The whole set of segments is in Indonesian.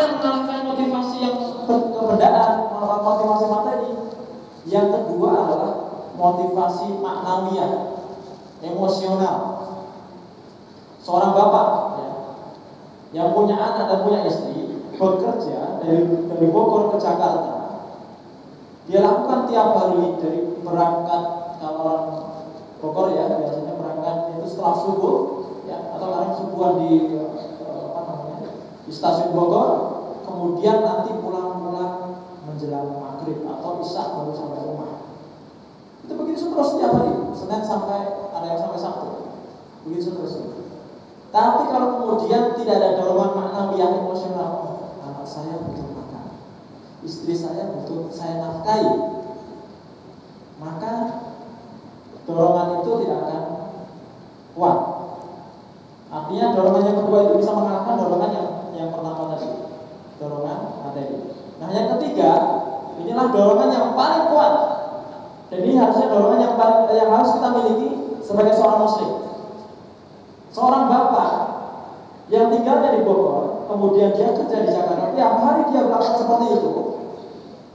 yang mengalahkan motivasi yang kebendaan, motivasi materi. Yang kedua adalah motivasi maknawiyah, emosional. Seorang bapak ya, yang punya anak dan punya istri bekerja dari Bogor ke Jakarta. Dia lakukan tiap hari dari berangkat, kalau orang Bogor ya biasanya berangkat itu setelah subuh ya, atau kadang subuhan di di stasiun Bogor, kemudian nanti pulang-pulang menjelang maghrib atau isya baru sampai rumah. Itu begitu terus setiap hari, Senin sampai ada yang sampai Sabtu, begitu terus. Tapi kalau kemudian tidak ada dorongan maknawi yang emosional, anak saya butuh makan, istri saya butuh saya nafkahi, maka dorongan itu tidak akan kuat. Artinya dorongan yang kedua itu bisa mengalahkan dorongan yang pertama tadi, dorongan materi. Nah yang ketiga, inilah dorongan yang paling kuat. Dan ini harusnya dorongan yang harus kita miliki sebagai seorang muslim. Seorang bapak yang tinggalnya di Bogor, kemudian dia kerja di Jakarta, tiap hari dia melakukan seperti itu,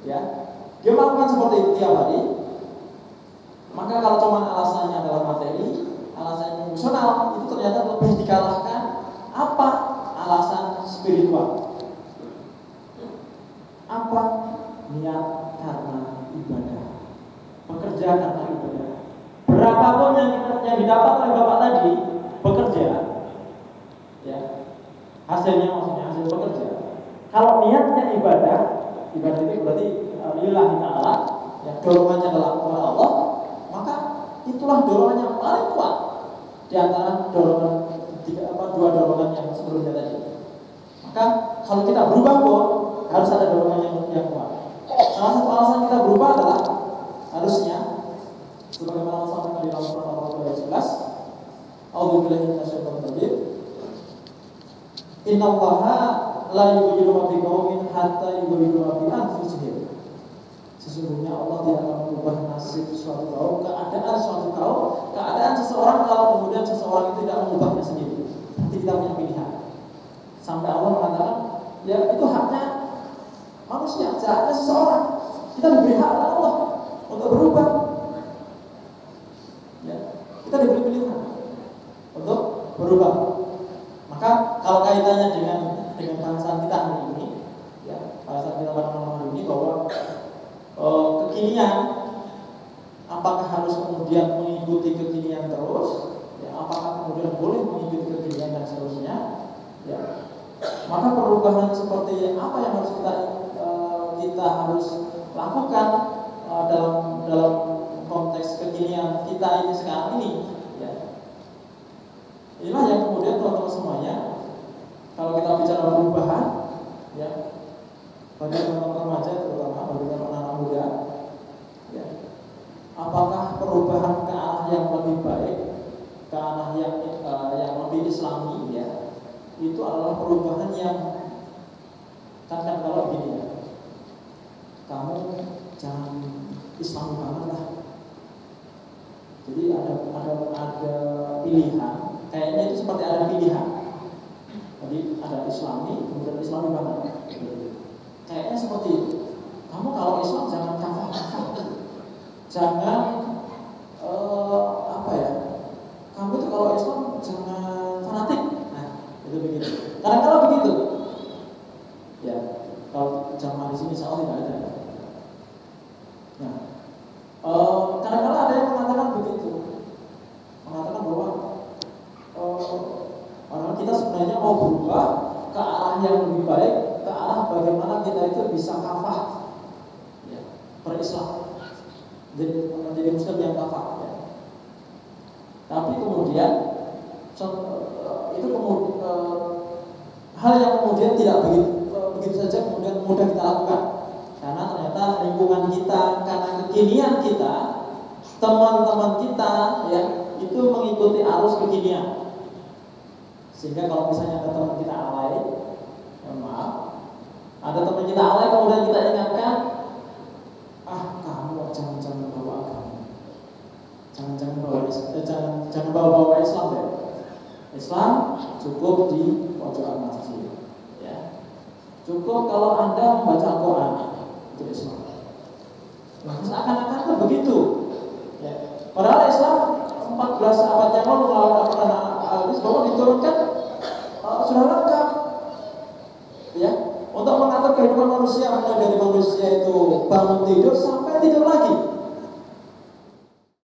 ya, dia melakukan seperti itu tiap hari. Maka kalau cuma alasannya adalah materi, alasan emosional, itu ternyata lebih dikalahkan apa alasan spiritual. Apa niat karena ibadah, bekerja karena ibadah. Berapapun yang didapat oleh bapak tadi bekerja, ya, hasilnya maksudnya hasil bekerja. Kalau niatnya ibadah itu berarti lillahi ta'ala, ya, dorongannya adalah kepada Allah, maka itulah dorongan yang paling kuat di antara dua dorongan yang sebelumnya tadi. Maka kalau kita berubah pun harus ada dorongan yang kuat. Salah satu alasan kita berubah adalah harusnya sebagaimana Allah sampaikan di dalam surat Al-Baqarah ayat 11, A'udzubillahi minasyaitonir rajim. Innallaha la yughayyiru ma biqaumin hatta yughayyiru ma bi anfusihim. Sesungguhnya Allah tidak akan mengubah nasib suatu kaum, keadaan suatu kaum, keadaan seseorang kalau kemudian seseorang itu tidak mengubahnya sendiri. Nanti kita punya pilihan. Sampai Allah mengatakan, ya itu haknya manusia, haknya seseorang. Kita diberi hak oleh Allah untuk berubah. Ya, kita diberi pilihan untuk berubah. Maka kalau kaitannya dengan bahasan kita hari ini, ya, bahasan kita pada malam hari ini bahwa kekinian, apakah harus kemudian mengikuti kekinian terus, ya, apakah kemudian boleh mengikuti kekinian dan seterusnya, ya, maka perubahan seperti apa yang harus kita harus lakukan dalam konteks kekinian kita ini sekarang ini, ya. Inilah yang kemudian teman-teman semuanya, kalau kita bicara perubahan, ya, bagi teman-teman remaja terutama bagi anak-anak muda, ya, apakah perubahan ke arah yang lebih baik, ke arah yang lebih islami, ya, itu adalah perubahan yang kan kalau begini, ya, kamu jangan islami banget lah. Jadi ada pilihan, kayaknya itu seperti ada pilihan. Jadi ada islami, kemudian islami banget. Kayaknya seperti itu. Kamu kalau Islam jangan kafah-kafah, jangan apa ya? Kamu itu kalau Islam jangan fanatik. Nah, itu begitu. Karena kalau begitu, ya, kalau jamaah di sini insya Allah tidak ada. Nah, kadang-kadang ada yang mengatakan begitu, mengatakan bahwa orang kita sebenarnya mau berubah ke arah yang lebih baik, ke arah bagaimana kita itu bisa kafah, ya, berislam, jadi menjadi muslim yang kafah, ya. Tapi kemudian itu hal yang kemudian tidak begitu saja kemudian mudah kita lakukan, karena ternyata lingkungan kita, karena kekinian kita, teman-teman kita, ya, itu mengikuti arus kekinian. Sehingga kalau misalnya ada teman kita alay, maaf, ada teman kita alay kemudian kita ingatkan, kamu jangan bawa agama, jangan bawa Islam deh. Islam cukup di pojokan masjid, ya. Cukup kalau Anda membaca Al-Quran untuk Islam. Nah, seakan-akan kan begitu. Ya. Padahal Islam 14 abad yang lalu melakukan hadis bahwa diturunkan sudah lengkap. Ya, untuk mengatur kehidupan manusia, mulai dari manusia itu bangun tidur sampai tidur lagi.